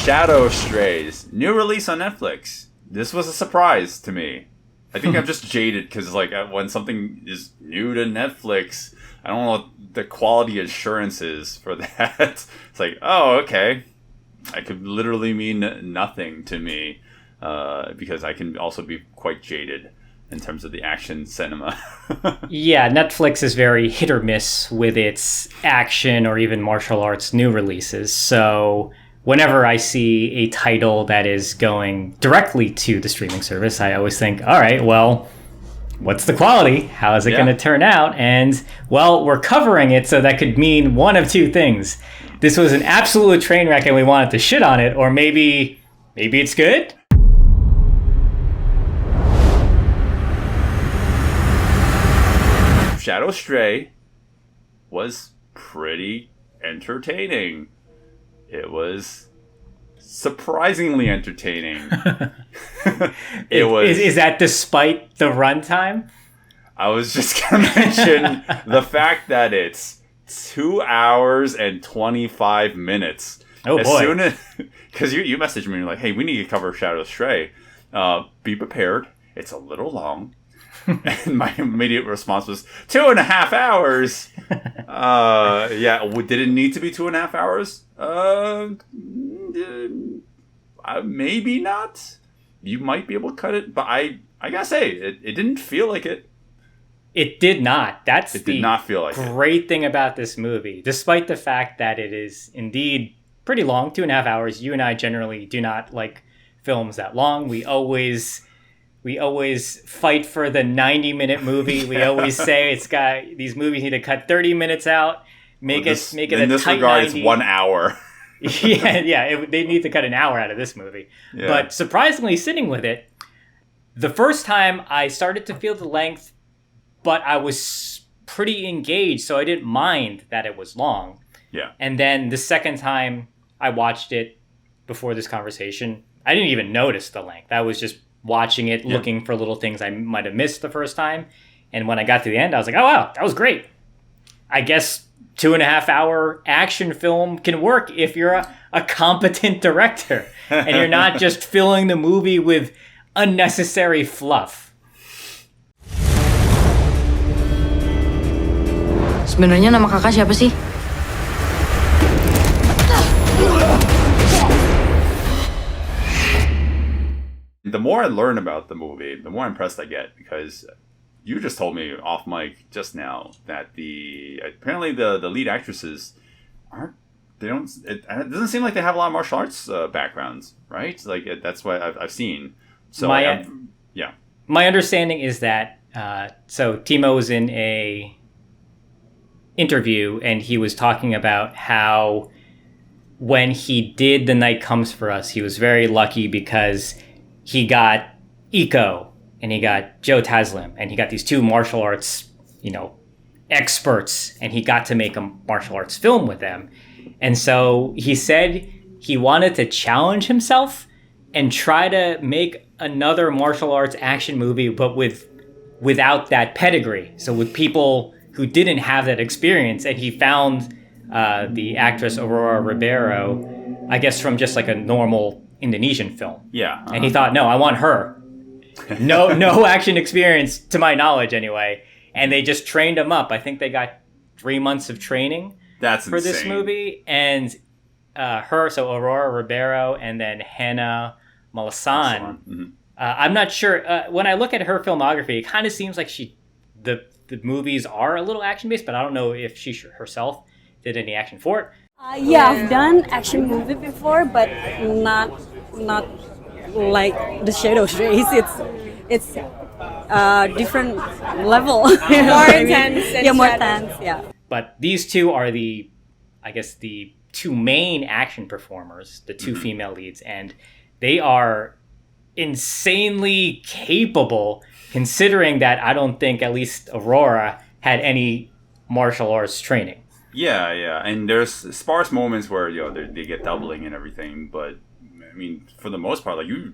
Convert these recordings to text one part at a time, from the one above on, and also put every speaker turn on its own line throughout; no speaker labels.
Shadow Strays, new release on Netflix. This was a surprise to me. I think I'm just jaded because like when something is new to Netflix, I don't know what the quality assurance is for that. It's like, oh, okay. It could literally mean nothing to me because I can also be quite jaded in terms of the action cinema.
Yeah, Netflix is very hit or miss with its action or even martial arts new releases. So whenever I see a title that is going directly to the streaming service, I always think, all right, well, what's the quality? How is it going to turn out? And, well, we're covering it, so that could mean one of two things. This was an absolute train wreck and we wanted to shit on it, or maybe it's good?
Shadow Stray was pretty entertaining. It was surprisingly entertaining.
Is that despite the runtime?
I was just going to mention the fact that it's 2 hours and 25 minutes.
Oh, boy.
Because you messaged me and you're like, hey, we need to cover Shadow Stray. Be prepared. It's a little long. And my immediate response was 2.5 hours. Did it need to be 2.5 hours? Maybe not. You might be able to cut it, but I gotta say, it didn't feel like it.
It did not. It
did not feel like
great thing about this movie, despite the fact that it is indeed pretty long, 2.5 hours. You and I generally do not like films that long. We always fight for the 90-minute movie. We always say these movies need to cut 30 minutes out, make it a tight 90.
In this regard, it's 1 hour.
They need to cut an hour out of this movie. Yeah. But surprisingly, sitting with it, the first time I started to feel the length, but I was pretty engaged, so I didn't mind that it was long.
Yeah.
And then the second time I watched it before this conversation, I didn't even notice the length. I was just watching it, looking for little things I might have missed the first time. And when I got to the end, I was like, oh, wow, that was great. I guess 2.5 hour action film can work if you're a competent director and you're not just filling the movie with unnecessary fluff.
Sebenarnya nama kakak siapa sih?
The more I learn about the movie, the more impressed I get, because you just told me off mic just now that apparently the lead actresses it doesn't seem like they have a lot of martial arts backgrounds, right? Like that's what I've seen. So
my understanding is that so Timo was in a interview and he was talking about how when he did The Night Comes For Us, he was very lucky because he got Iko and he got Joe Taslim and he got these two martial arts, experts, and he got to make a martial arts film with them. And so he said he wanted to challenge himself and try to make another martial arts action movie, but without that pedigree. So with people who didn't have that experience. And he found the actress Aurora Ribeiro, I guess from just like a normal Indonesian film.
Yeah. Uh-huh.
And he thought, no, I want her. No action experience, to my knowledge anyway. And they just trained him up. I think they got 3 months of training for this movie. And so Aurora Ribeiro and then Hannah Malasan.
Mm-hmm.
I'm not sure. When I look at her filmography, it kind of seems like the movies are a little action-based, but I don't know if she herself did any action for it.
I've done action movie before, but not like the Shadow Strays. It's different level.
More intense.
More intense. Yeah.
But these two are the two main action performers, the two female leads, and they are insanely capable, considering that I don't think at least Aurora had any martial arts training.
Yeah, and there's sparse moments where they get doubling and everything, but I mean, for the most part, like you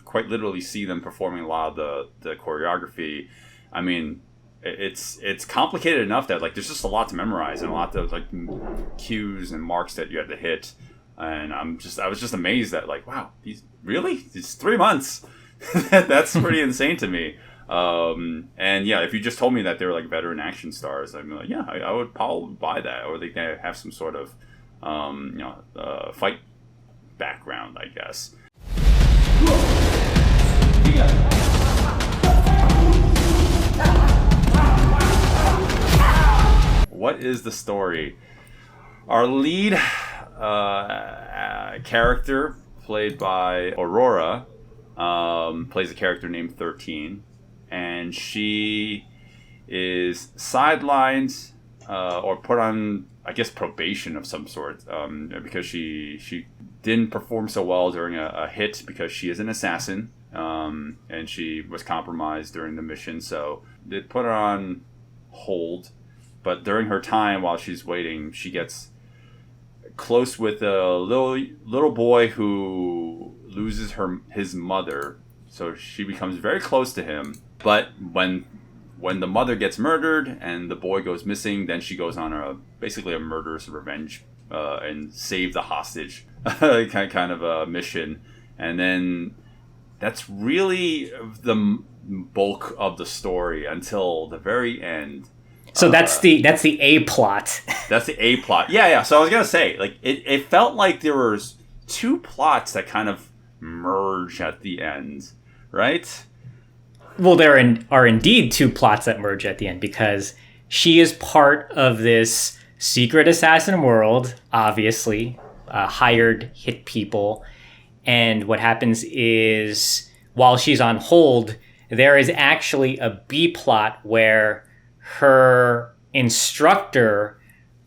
quite literally see them performing a lot of the choreography. I mean, it's complicated enough that like there's just a lot to memorize and a lot of like cues and marks that you have to hit. and I was just amazed that like, wow, it's 3 months. That's pretty insane to me. And yeah, if you just told me that they were like veteran action stars, I'd be like, yeah, I would probably buy that, or they have some sort of fight background, I guess. What is the story? Our lead character, played by Aurora, plays a character named 13, and she is sidelined or put on, I guess, probation of some sort, because she didn't perform so well during a hit, because she is an assassin, and she was compromised during the mission, so they put her on hold. But during her time while she's waiting, she gets close with a little boy who loses his mother, so she becomes very close to him. But when the mother gets murdered and the boy goes missing, then she goes on basically a murderous revenge and save the hostage kind of a mission. And then that's really the bulk of the story until the very end.
So that's the A plot.
That's the A plot. Yeah. So I was gonna say, like, it felt like there was two plots that kind of merge at the end, right?
Well, there are indeed two plots that merge at the end, because she is part of this secret assassin world, obviously, hired hit people. And what happens is, while she's on hold, there is actually a B plot where her instructor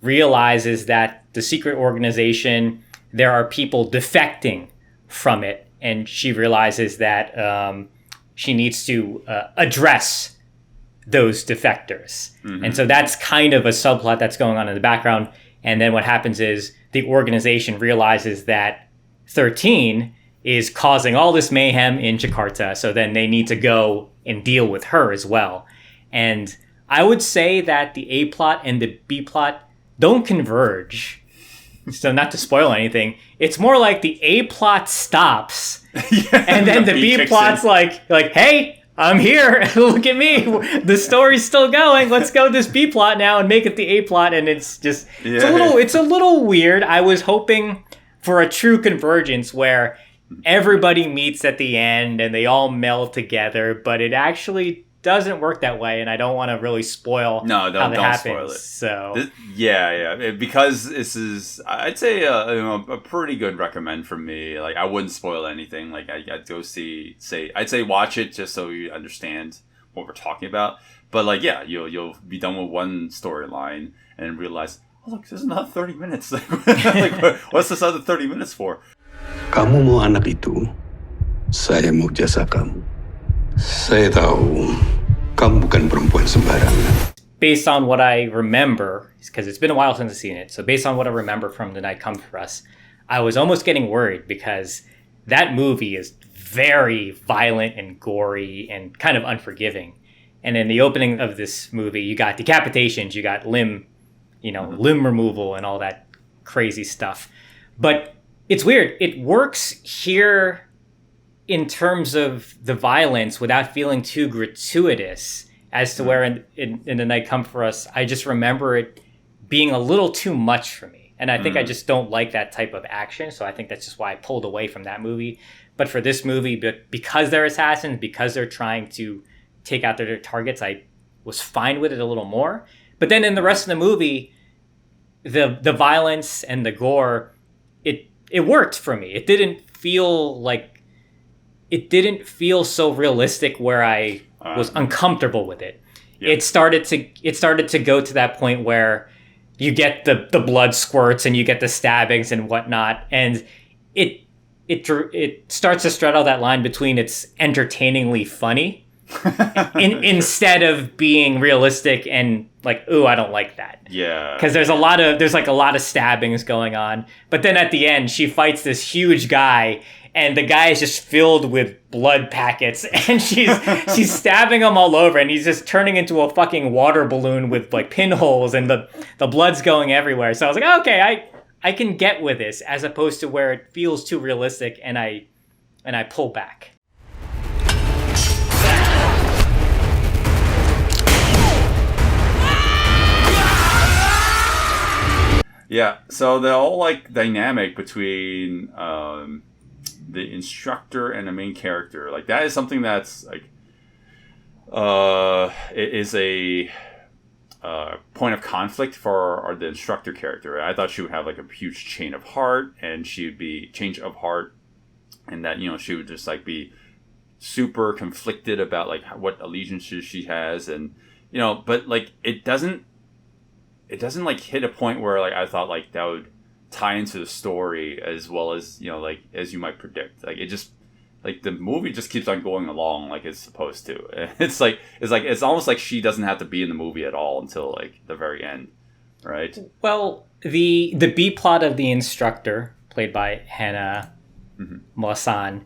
realizes that the secret organization, there are people defecting from it, and she realizes that she needs to address those defectors. Mm-hmm. And so that's kind of a subplot that's going on in the background. And then what happens is the organization realizes that 13 is causing all this mayhem in Jakarta, so then they need to go and deal with her as well. And I would say that the A plot and the B plot don't converge. So not to spoil anything, it's more like the A plot stops, and then the B plot's like, hey, I'm here. Look at me. The story's still going. Let's go this B plot now and make it the A plot. And it's just it's a little weird. I was hoping for a true convergence where everybody meets at the end and they all meld together, but it actually doesn't work that way, and I don't want to really spoil how that happens. Spoil it. So
because this is, I'd say, a pretty good recommend from me. Like, I wouldn't spoil anything. Like, I'd go I'd say watch it just so you understand what we're talking about. But like, yeah, you'll be done with one storyline and realize, oh look, there's another 30 minutes. Like, what's this other 30 minutes for?
Kamu mau anak itu, saya mau jasa kamu. Saya tahu kamu bukan perempuan sembarangan.
Based on what I remember, because it's been a while since I've seen it, so based on what I remember from The Night Comes For Us, I was almost getting worried, because that movie is very violent and gory and kind of unforgiving. And in the opening of this movie, you got decapitations, you got limb removal and all that crazy stuff. But it's weird. It works here in terms of the violence without feeling too gratuitous, as to where in The Night Comes For Us, I just remember it being a little too much for me. And I think I just don't like that type of action. So I think that's just why I pulled away from that movie. But for this movie, because they're assassins, because they're trying to take out their targets, I was fine with it a little more. But then in the rest of the movie, the violence and the gore, it worked for me. It didn't feel so realistic where I was uncomfortable with it. Yep. It started to go to that point where you get the blood squirts and you get the stabbings and whatnot, and it starts to straddle that line between it's entertainingly funny instead of being realistic and like, ooh, I don't like that.
Yeah.
Because there's a lot of stabbings going on, but then at the end she fights this huge guy, and the guy is just filled with blood packets, and she's stabbing him all over, and he's just turning into a fucking water balloon with like pinholes, and the blood's going everywhere. So I was like, okay, I can get with this, as opposed to where it feels too realistic and I pull back.
Yeah, so the whole like dynamic between the instructor and the main character, like that is something that's like it is a point of conflict for the instructor character. I thought she would have like a huge change of heart, and she would be and that, you know, she would just like be super conflicted about like what allegiances she has, and you know, but like it doesn't like hit a point where like I thought like that would tie into the story as well as, you know, like as you might predict. Like it just, like the movie just keeps on going along like it's supposed to. It's almost like she doesn't have to be in the movie at all until like the very end, right?
Well, the B plot of the instructor, played by Hannah Malasan,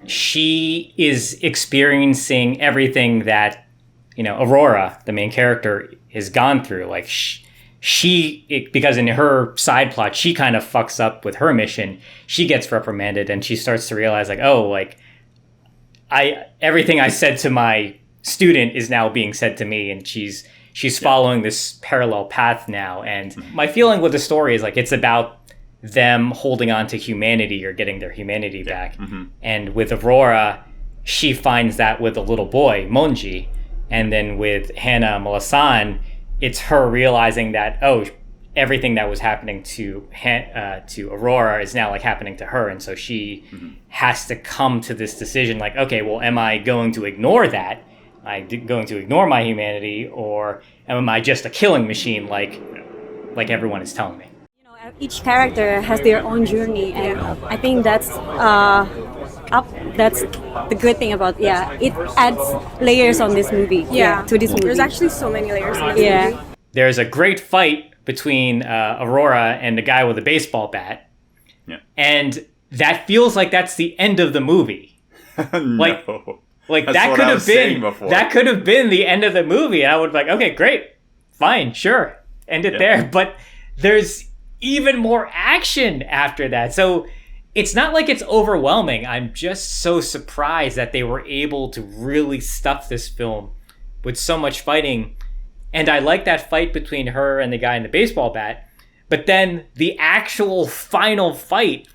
she is experiencing everything that, you know, Aurora, the main character, has gone through. Like because in her side plot, she kind of fucks up with her mission. She gets reprimanded, and she starts to realize like, oh, like everything I said to my student is now being said to me, and she's following this parallel path now. And my feeling with the story is like it's about them holding on to humanity or getting their humanity back. And with Aurora, she finds that with a little boy, Monji. And then with Hannah Malasan, it's her realizing that, oh, everything that was happening to Aurora is now like happening to her. And so she has to come to this decision like, okay, well, am I going to ignore that? Am I going to ignore my humanity, or am I just a killing machine like everyone is telling me?
You know, each character has their own journey, and I think that's that's the good thing about it adds layers on this movie. To this movie.
There's actually so many layers in this movie.
There's a great fight between Aurora and the guy with a baseball bat.
Yeah.
And that feels like that's the end of the movie.
No.
Like
That's
that
what
could
I
have
was saying
been
before.
that could have been the end of the movie, and I would be like, okay, great, fine, sure, end it there. But there's even more action after that. So it's not like it's overwhelming. I'm just so surprised that they were able to really stuff this film with so much fighting. And I like that fight between her and the guy in the baseball bat. But then the actual final fight,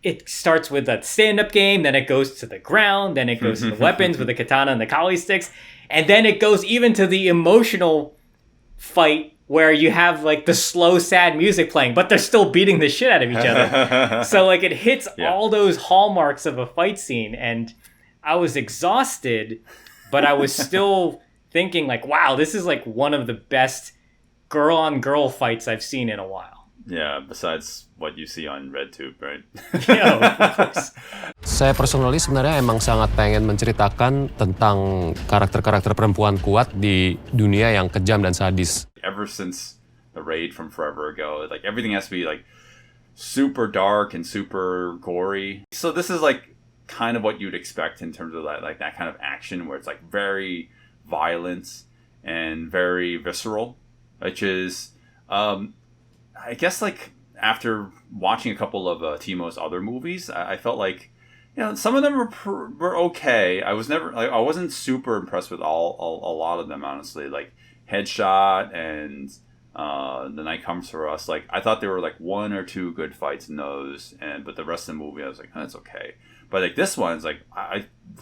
it starts with a stand-up game, then it goes to the ground, then it goes to the weapons with the katana and the kali sticks, and then it goes even to the emotional fight where you have like the slow, sad music playing, but they're still beating the shit out of each other. So like it hits all those hallmarks of a fight scene, and I was exhausted, but I was still thinking like, wow, this is like one of the best girl-on-girl fights I've seen in a while.
Yeah, besides what you see on RedTube, right?
Yeah, of course.
Saya personally sebenarnya emang sangat pengen menceritakan tentang karakter-karakter perempuan kuat di dunia yang kejam dan sadis.
Ever since the raid from forever ago, like everything has to be like super dark and super gory. So this is like kind of what you'd expect in terms of like that kind of action where it's like very violent and very visceral, which is I guess like after watching a couple of Timo's other movies, I felt like, you know, some of them were okay. I wasn't super impressed with a lot of them, honestly. Like Headshot and The Night Comes For Us. Like I thought there were like one or two good fights in those, but the rest of the movie I was like, oh, that's okay. But like this one's like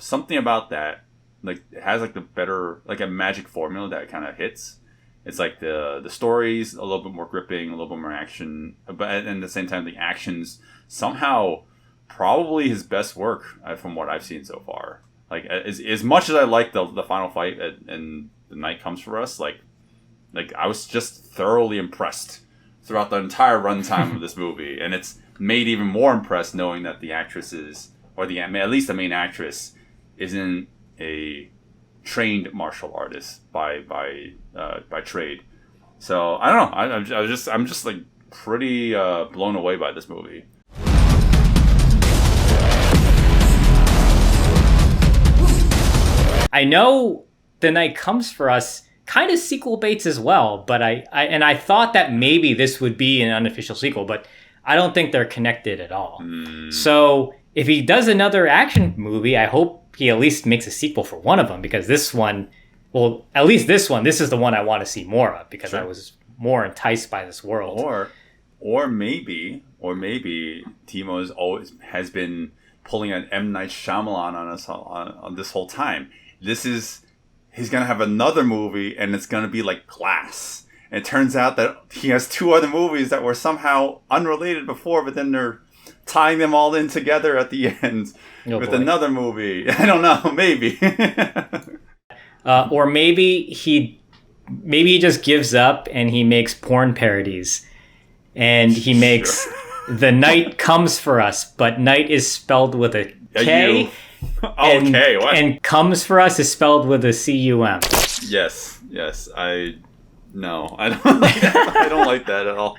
something about that, like it has like the better, like a magic formula that kind of hits. It's like the story's a little bit more gripping, a little bit more action, but at the same time the action's somehow probably his best work from what I've seen so far. Like as much as I like the final fight and The Night Comes For Us, like I was just thoroughly impressed throughout the entire runtime of this movie, and it's made even more impressed knowing that the actresses, or at least the main actress, isn't a trained martial artist by trade. So I don't know. I'm just like pretty blown away by this movie.
I know The Night Comes For Us kind of sequel baits as well, but I thought that maybe this would be an unofficial sequel, but I don't think they're connected at all. So if he does another action movie, I hope he at least makes a sequel for one of them, because this one, well, at least this is the one I want to see more of, because I was more enticed by this world.
Or maybe Timo has been pulling an M. Night Shyamalan on us on this whole time. He's gonna have another movie, and it's gonna be like Glass. And it turns out that he has 2 other movies that were somehow unrelated before, but then they're tying them all in together at the end with another movie. I don't know, maybe.
Or maybe he just gives up and he makes porn parodies. And he makes The Night Comes For Us, but night is spelled with a K.
Okay, what?
And Comes For Us is spelled with a C-U-M.
Yes. I don't like that. I don't like that at all.